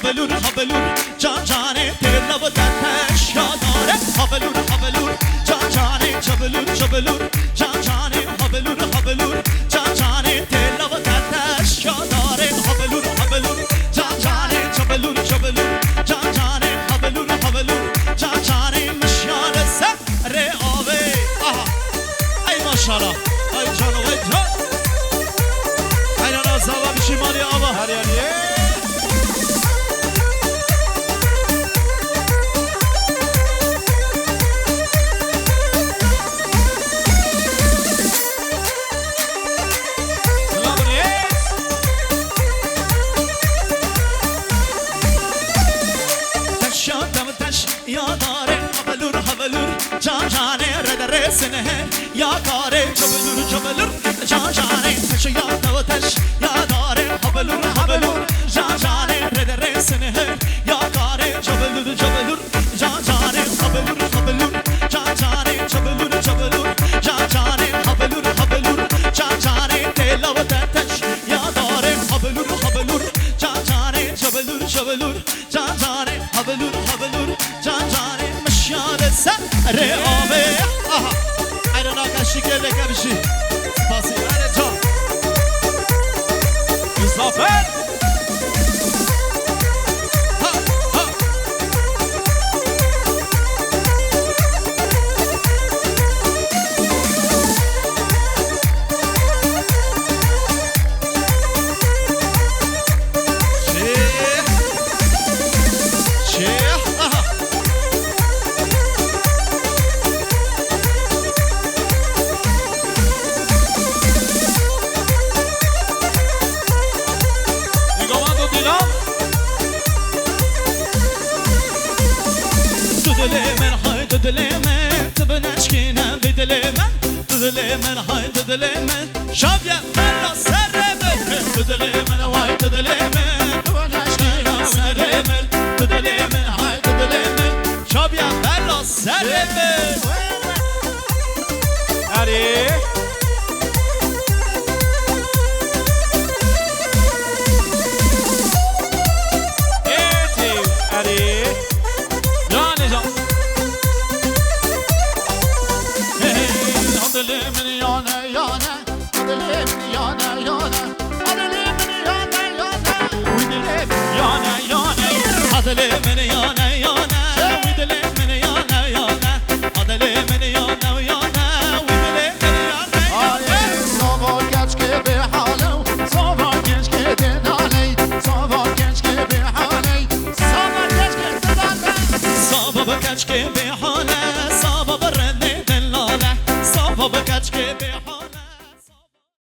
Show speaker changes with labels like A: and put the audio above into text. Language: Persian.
A: هبلور هبلور جان جانه دل و دلش یاداره هبلور هبلور جان جانه جبلور جبلور جان جانه هبلور هبلور جان جانه دل و دلش یاداره هبلور هبلور جان جانه جبلور جبلور جان جانه هبلور هبلور جان جانه مشیار سر آوه ای ماشاءالله ای جان و ای جان ای نازاوا بشیمانی آوا هر یاریه جان جانه ردر سنه یا کاره جبلور جبلور جان جانه تش یاد و تش یاداره هبلور هبلور جان جانه ردر سنه یا کاره جبلور جبلور جان جانه هبلور هبلور جان جانه جبلور جبلور جان جانه هبلور هبلور جان جانه دل و تش یاداره هبلور هبلور جان جانه جبلور جبلور جان جانه هبلور هبلور جان جانه مشیار سر آبه آها ایرانا کشی که لکبشی سپاسی ایره جا مسافر من های دل من شابیا مرا سر من دل من های دل من مرا سر من دل من های دل من شابیا مرا سر من اری ایتی اری جان جان دل من یانه یانه دل من یانه یانه دل من یانه یانه دل من یانه یانه دل من یانه یانه دل من یانه یانه ساوا گچ که به حالو ساوا گچ که دنالی ساوا گچ که به حالی ساوا گچ که دنالی ساوا گچ که به حاله